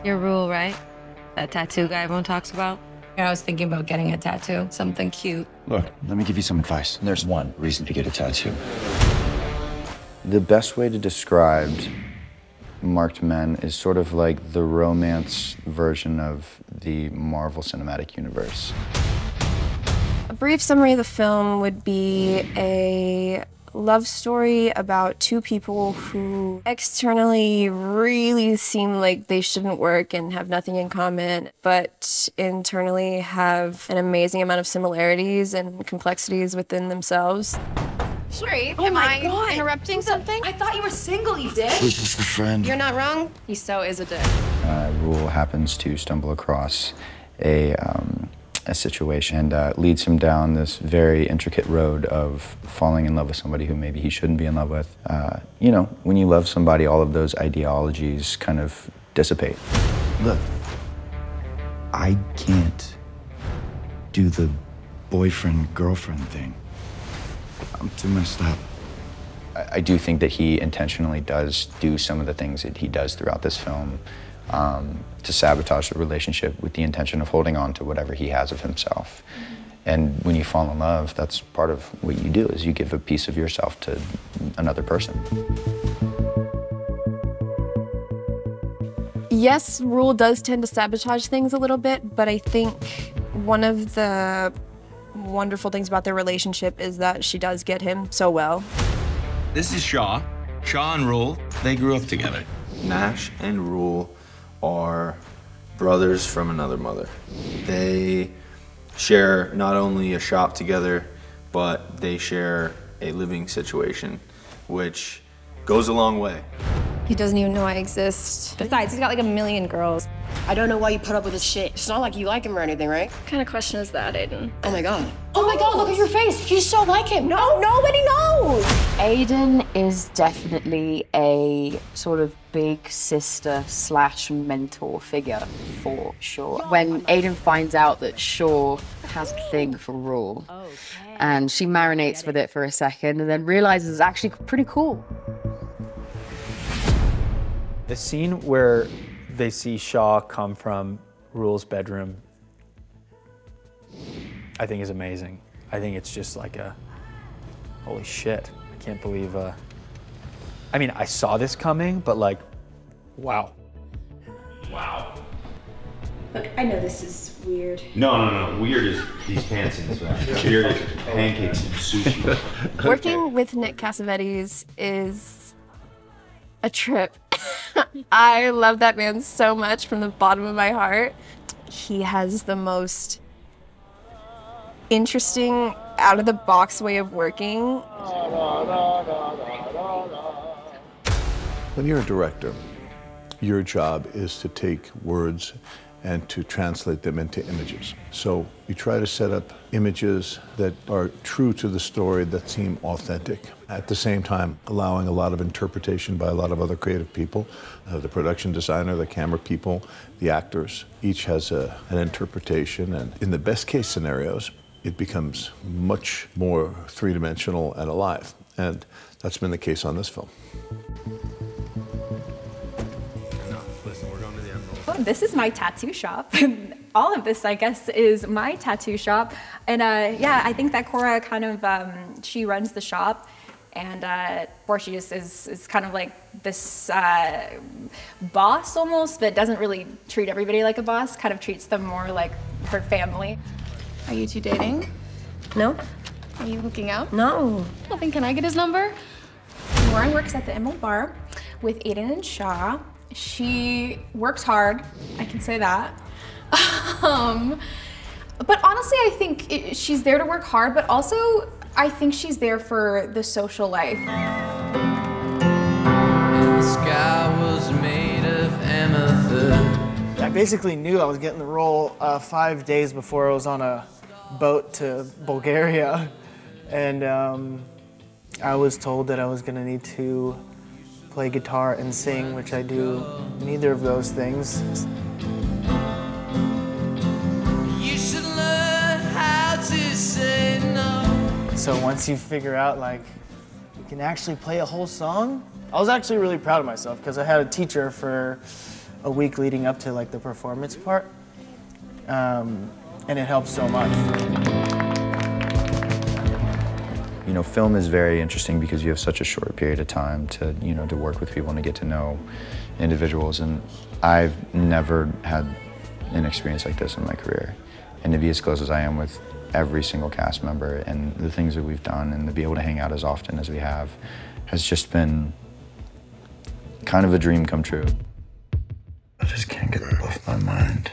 Your Rule, right? That tattoo guy everyone talks about? Yeah, I was thinking about getting a tattoo, something cute. Look, let me give you some advice. There's one reason to get a tattoo. The best way to describe marked men is sort of like the romance version of the Marvel Cinematic Universe. A brief summary of the film would be a love story about two people who externally really seem like they shouldn't work and have nothing in common, but internally have an amazing amount of similarities and complexities within themselves. Sorry, Oh am I God. interrupting something? I thought you were single, you dick. Who's just a friend? You're not wrong. He so is a dick. Rule happens to stumble across a situation and leads him down this very intricate road of falling in love with somebody who maybe he shouldn't be in love with. You know, when you love somebody, all of those ideologies kind of dissipate. Look, I can't do the boyfriend-girlfriend thing. I'm too messed up. I do think that he intentionally does do some of the things that he does throughout this film to sabotage the relationship with the intention of holding on to whatever he has of himself. And when you fall in love, that's part of what you do, is you give a piece of yourself to another person. Yes, Rule does tend to sabotage things a little bit, but I think one of the wonderful things about their relationship is that she does get him so well. This is Shaw. Shaw and Rule, they grew up together. Nash and Rule are brothers from another mother. They share not only a shop together, but they share a living situation, which goes a long way. He doesn't even know I exist. Besides, he's got like 1 million girls. I don't know why you put up with this shit. It's not like you like him or anything, right? What kind of question is that, Aiden? Oh my God. Oh my God, look at your face. You so like him. No, nobody knows! Aiden is definitely a sort of big sister / mentor figure for Shaw. When Aiden finds out that Shaw has a thing for Rule, and she marinates with it for a second and then realizes it's actually pretty cool. The scene where they see Shaw come from Rule's bedroom, I think is amazing. I think it's just like a, holy shit, I can't believe, I mean, I saw this coming, but like, wow. Wow. Look, I know this is weird. No. Weird is these pants in this bag. Weird is pancakes and sushi. Working with Nick Cassavetes is a trip. I love that man so much from the bottom of my heart. He has the most interesting, out-of-the-box way of working. When you're a director, your job is to take words and to translate them into images. So you try to set up images that are true to the story, that seem authentic. At the same time, allowing a lot of interpretation by a lot of other creative people. The production designer, the camera people, the actors, each has an interpretation. And in the best case scenarios, it becomes much more three-dimensional and alive. And that's been the case on this film. This is my tattoo shop. All of this, I guess, is my tattoo shop. And yeah, I think that Cora kind of, she runs the shop. And Portia is kind of like this boss almost, but doesn't really treat everybody like a boss, kind of treats them more like her family. Are you two dating? No. Are you hooking up? No. Well, then can I get his number? Lauren works at the Emerald Bar with Aiden and Shaw. She works hard, I can say that. But honestly, I think she's there to work hard, but also I think she's there for the social life. And the sky was made of amethyst. I basically knew I was getting the role 5 days before I was on a boat to Bulgaria. And I was told that I was gonna need to play guitar and sing, which I do neither of those things. You should learn how to say no. So once you figure out, like, you can actually play a whole song, I was actually really proud of myself because I had a teacher for a week leading up to like the performance part, and it helps so much. You know, film is very interesting because you have such a short period of time to, you know, to work with people and to get to know individuals. And I've never had an experience like this in my career. And to be as close as I am with every single cast member and the things that we've done and to be able to hang out as often as we have has just been kind of a dream come true. I just can't get it off my mind.